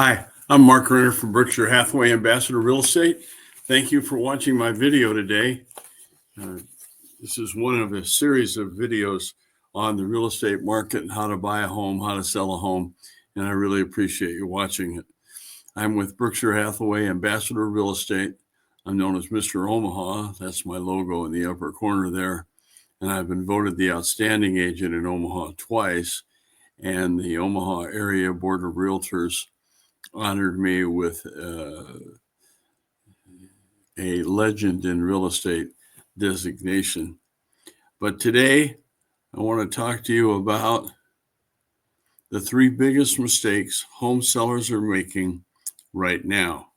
Hi, I'm Mark Renner from Berkshire Hathaway Ambassador Real Estate. Thank you for watching my video today. This is one of a series of videos on the real estate market and how to buy a home, how to sell a home, and I really appreciate you watching it. I'm with Berkshire Hathaway Ambassador Real Estate. I'm known as Mr. Omaha. That's my logo in the upper corner there. And I've been voted the outstanding agent in Omaha twice, and the Omaha Area Board of Realtors honored me with a legend in real estate designation. But today, I want to talk to you about the three biggest mistakes home sellers are making right now.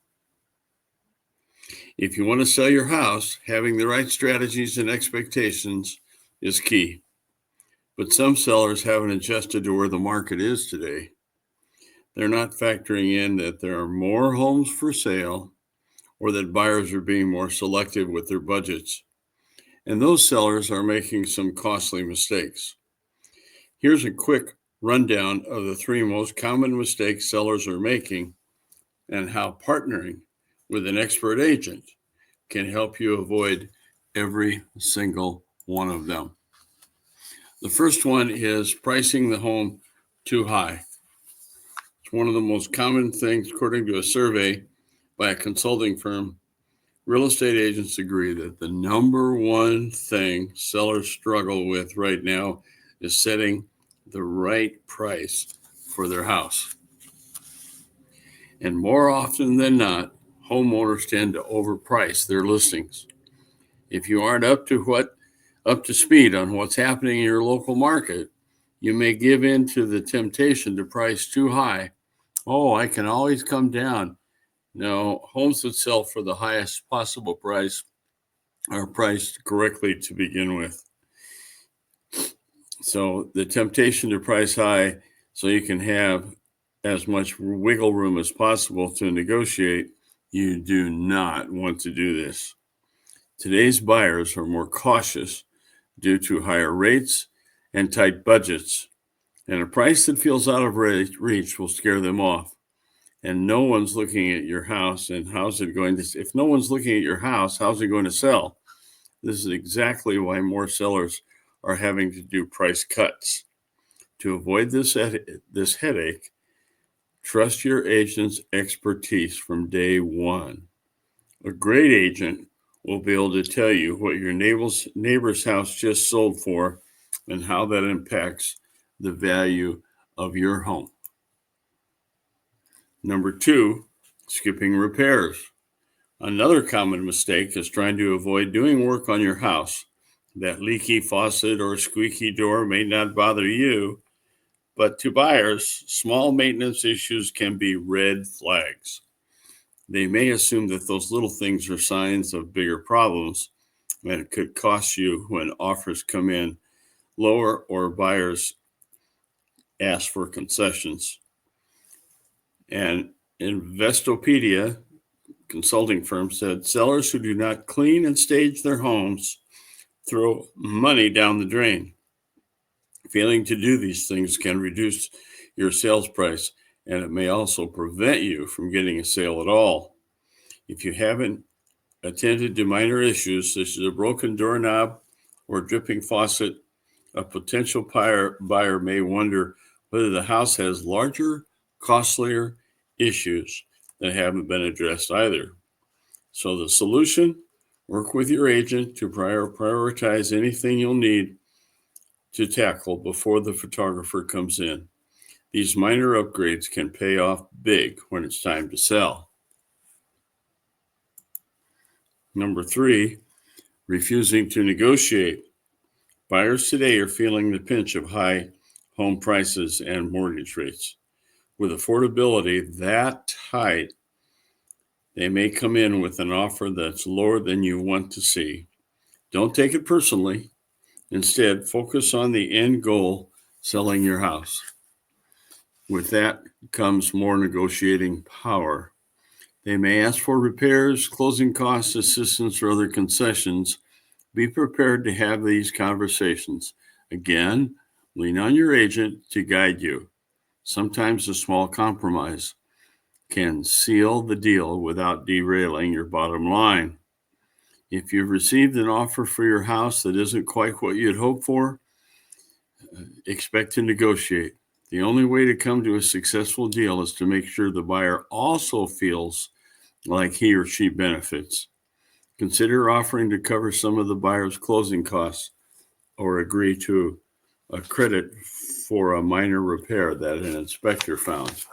If you want to sell your house, having the right strategies and expectations is key. But some sellers haven't adjusted to where the market is today. They're not factoring in that there are more homes for sale or that buyers are being more selective with their budgets. And those sellers are making some costly mistakes. Here's a quick rundown of the three most common mistakes sellers are making and how partnering with an expert agent can help you avoid every single one of them. The first one is pricing the home too high. It's one of the most common things, according to a survey by a consulting firm. Real estate agents agree that the number one thing sellers struggle with right now is setting the right price for their house. And more often than not, homeowners tend to overprice their listings. If you aren't up to speed on what's happening in your local market, you may give in to the temptation to price too high. Oh, I can always come down. No, homes that sell for the highest possible price are priced correctly to begin with. So the temptation to price high so you can have as much wiggle room as possible to negotiate, you do not want to do this. Today's buyers are more cautious due to higher rates and tight budgets, and a price that feels out of reach will scare them off. And no one's looking at your house, and if no one's looking at your house, how's it going to sell? This is exactly why more sellers are having to do price cuts. To avoid this headache, trust your agent's expertise from day one. A great agent will be able to tell you what your neighbor's house just sold for and how that impacts the value of your home. Number two, skipping repairs. Another common mistake is trying to avoid doing work on your house. That leaky faucet or squeaky door may not bother you, but to buyers, small maintenance issues can be red flags. They may assume that those little things are signs of bigger problems, and it could cost you when offers come in lower or buyers ask for concessions. And Investopedia consulting firm said sellers who do not clean and stage their homes throw money down the drain. Failing to do these things can reduce your sales price, and it may also prevent you from getting a sale at all. If you haven't attended to minor issues such as a broken doorknob or dripping faucet, a potential buyer may wonder whether the house has larger, costlier issues that haven't been addressed either. So the solution, work with your agent to prioritize anything you'll need to tackle before the photographer comes in. These minor upgrades can pay off big when it's time to sell. Number three, refusing to negotiate. Buyers today are feeling the pinch of high home prices and mortgage rates. With affordability that tight, they may come in with an offer that's lower than you want to see. Don't take it personally. Instead, focus on the end goal, selling your house. With that comes more negotiating power. They may ask for repairs, closing costs, assistance, or other concessions. Be prepared to have these conversations. Again, lean on your agent to guide you. Sometimes a small compromise can seal the deal without derailing your bottom line. If you've received an offer for your house that isn't quite what you'd hoped for, expect to negotiate. The only way to come to a successful deal is to make sure the buyer also feels like he or she benefits. Consider offering to cover some of the buyer's closing costs or agree to a credit for a minor repair that an inspector found.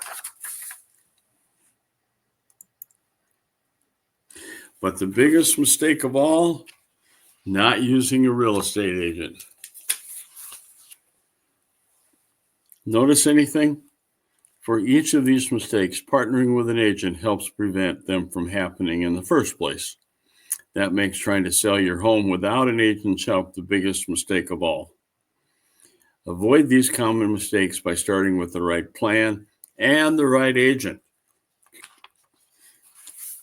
But the biggest mistake of all, not using a real estate agent. Notice anything? For each of these mistakes, partnering with an agent helps prevent them from happening in the first place. That makes trying to sell your home without an agent's help the biggest mistake of all. Avoid these common mistakes by starting with the right plan and the right agent,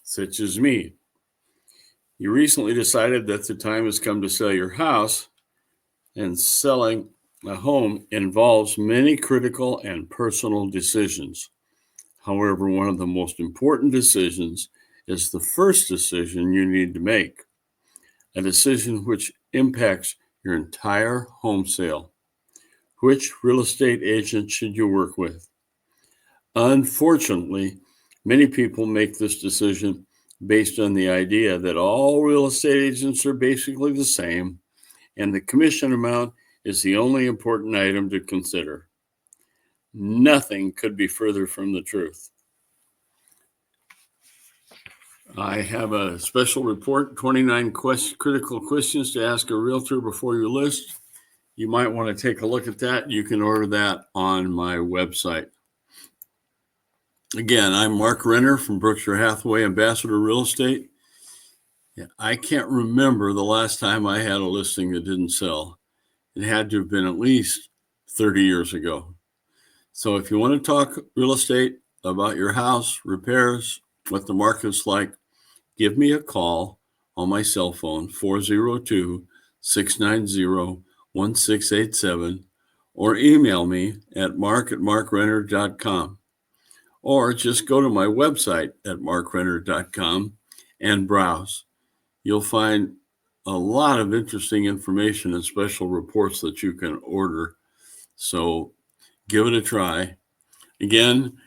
such as me. You recently decided that the time has come to sell your house, and selling a home involves many critical and personal decisions. However, one of the most important decisions is the first decision you need to make, a decision which impacts your entire home sale. Which real estate agent should you work with? Unfortunately, many people make this decision based on the idea that all real estate agents are basically the same, and the commission amount is the only important item to consider. Nothing could be further from the truth. I have a special report, 29 critical questions to ask a realtor before you list. You might want to take a look at that. You can order that on my website. Again, I'm Mark Renner from Berkshire Hathaway Ambassador Real Estate. I can't remember the last time I had a listing that didn't sell. It had to have been at least 30 years ago. So if you want to talk real estate about your house, repairs, what the market's like, give me a call on my cell phone, 402-690-1687, or email me at mark@markrenner.com. Or just go to my website at markrenner.com and browse. You'll find a lot of interesting information and special reports that you can order. So give it a try. Again,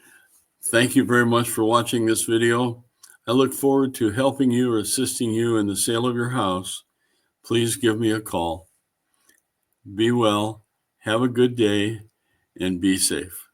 thank you very much for watching this video. I look forward to helping you or assisting you in the sale of your house. Please give me a call. Be well, have a good day, and be safe.